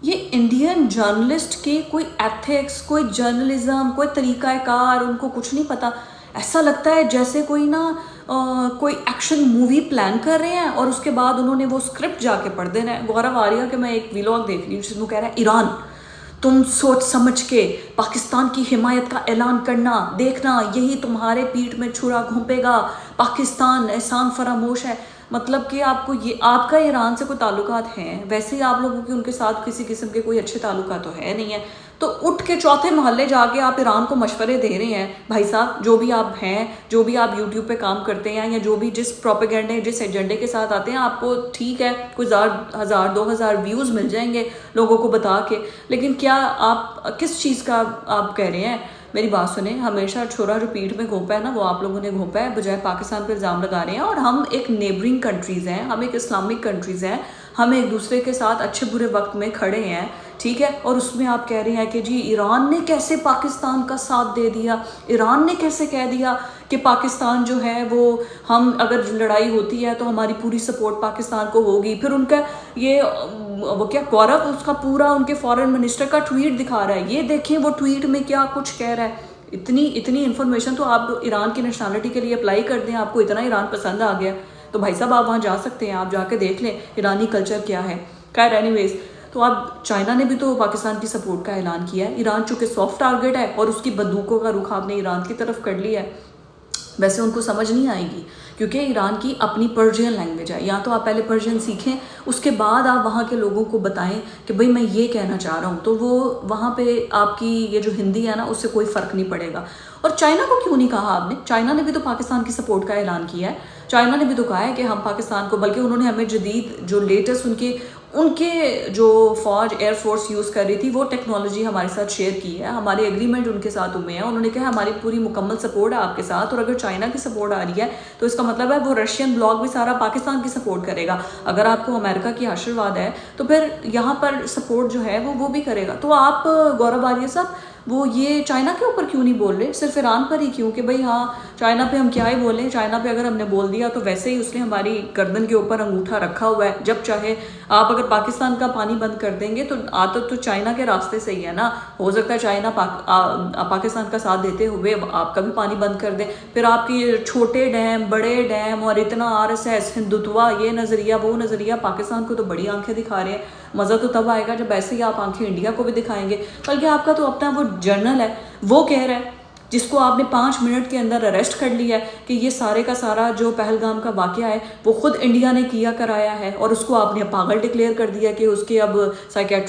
یہ Indian journalist کے کوئی ایتھکس، کوئی جرنلزم، کوئی طریقہ کار ان کو کچھ نہیں پتہ. ایسا لگتا ہے جیسے کوئی کوئی ایکشن مووی پلان کر رہے ہیں اور اس کے بعد انہوں نے وہ اسکرپٹ جا کے پڑھ دینا ہے. گورو آریہ کے میں ایک ویلاگ دیکھ رہی ہوں جس میں کہہ رہا ہے ایران تم سوچ سمجھ کے پاکستان کی حمایت کا اعلان کرنا، دیکھنا یہی تمہارے پیٹھ میں چھرا گھونپے گا، پاکستان احسان فراموش ہے. مطلب کہ آپ کو یہ آپ کا ایران سے کوئی تعلقات ہیں، ویسے ہی آپ لوگوں کی ان کے ساتھ کسی قسم کے کوئی اچھے تعلقات تو ہے نہیں ہیں. تو اٹھ کے چوتھے محلے جا کے آپ ایران کو مشورے دے رہے ہیں. بھائی صاحب جو بھی آپ ہیں، جو بھی آپ یوٹیوب پہ کام کرتے ہیں، یا جو بھی جس پروپیگنڈے جس ایجنڈے کے ساتھ آتے ہیں، آپ کو ٹھیک ہے کوئی 1000 ویوز مل جائیں گے لوگوں کو بتا کے، لیکن کیا آپ کس چیز کا آپ کہہ رہے ہیں؟ میری بات سنیں، ہمیشہ چھوڑا جو پیٹھ میں گھونپا ہے نا وہ آپ لوگوں نے گھونپا ہے، بجائے پاکستان پہ الزام لگا رہے ہیں. اور ہم ایک نیبرنگ کنٹریز ہیں، ہم ایک اسلامک کنٹریز ہیں، ہم ایک دوسرے کے ساتھ اچھے برے وقت میں کھڑے ہیں، ٹھیک ہے. اور اس میں آپ کہہ رہے ہیں کہ جی ایران نے کیسے پاکستان کا ساتھ دے دیا، ایران نے کیسے کہہ دیا کہ پاکستان جو ہے وہ ہم اگر لڑائی ہوتی ہے تو ہماری پوری سپورٹ پاکستان کو ہوگی. پھر ان کا یہ وہ کیا گورو اس کا پورا ان کے فارن منسٹر کا ٹویٹ دکھا رہا ہے، یہ دیکھیں وہ ٹویٹ میں کیا کچھ کہہ رہا ہے. اتنی انفارمیشن تو آپ ایران کی نیشنلٹی کے لیے اپلائی کر دیں، آپ کو اتنا ایران پسند آ گیا تو بھائی صاحب آپ وہاں جا سکتے ہیں، آپ جا کے دیکھ لیں ایرانی کلچر کیا ہے. خیر اینی ویز، تو اب چائنا نے بھی تو پاکستان کی سپورٹ کا اعلان کیا ہے. ایران چونکہ سافٹ ٹارگٹ ہے اور اس کی بندوقوں کا رخ آپ نے ایران کی طرف کر لیا ہے. ویسے ان کو سمجھ نہیں آئے گی کیونکہ ایران کی اپنی پرشین لینگویج ہے. یا تو آپ پہلے پرشین سیکھیں، اس کے بعد آپ وہاں کے لوگوں کو بتائیں کہ بھئی میں یہ کہنا چاہ رہا ہوں، تو وہ وہاں پہ آپ کی یہ جو ہندی ہے نا اس سے کوئی فرق نہیں پڑے گا. اور چائنا کو کیوں نہیں کہا آپ نے؟ چائنا نے بھی تو پاکستان کی سپورٹ کا اعلان کیا ہے. چائنا نے بھی تو کہا ہے کہ ہم پاکستان کو، بلکہ انہوں نے ہمیں جدید جو لیٹسٹ ان کے جو فوج ایئر فورس یوز کر رہی تھی وہ ٹیکنالوجی ہمارے ساتھ شیئر کی ہے. ہمارے ایگریمنٹ ان کے ساتھ ہوئے ہیں، انہوں نے کہا ہماری پوری مکمل سپورٹ ہے آپ کے ساتھ. اور اگر چائنا کی سپورٹ آ رہی ہے تو اس کا مطلب ہے وہ رشین بلاک بھی سارا پاکستان کی سپورٹ کرے گا. اگر آپ کو امریکہ کی آشیرواد ہے تو پھر یہاں پر سپورٹ جو ہے وہ بھی کرے گا. تو آپ گورو آریہ صاحب وہ یہ چائنا کے اوپر کیوں نہیں بول رہے، صرف ایران پر ہی کیوں کہ بھئی ہاں چائنا پہ ہم کیا ہی بولیں، چائنا پہ اگر ہم نے بول دیا تو ویسے ہی اس نے ہماری گردن کے اوپر انگوٹھا رکھا ہوا ہے. جب چاہے آپ اگر پاکستان کا پانی بند کر دیں گے تو آتا تو چائنا کے راستے سے ہی ہے نا. ہو سکتا ہے چائنا پاکستان کا ساتھ دیتے ہوئے آپ کا بھی پانی بند کر دیں. پھر آپ کی چھوٹے ڈیم، بڑے ڈیم اور اتنا RSS ہندوتوا، یہ نظریہ وہ نظریہ، پاکستان کو تو بڑی آنکھیں دکھا رہے ہیں. مزہ تو تب آئے گا جب ایسے ہی آپ آنکھیں انڈیا کو بھی دکھائیں گے. بلکہ آپ کا تو اپنا وہ جرنل ہے، وہ کہہ رہا ہے، جس کو آپ نے 5 منٹ کے اندر اریسٹ کر لیا ہے کہ یہ سارے کا سارا جو پہلگام کا واقعہ ہے وہ خود انڈیا نے کیا کرایا ہے، اور اس کو آپ نے پاگل ڈکلیئر کر دیا کہ اس کے اب سائیکیٹرسٹ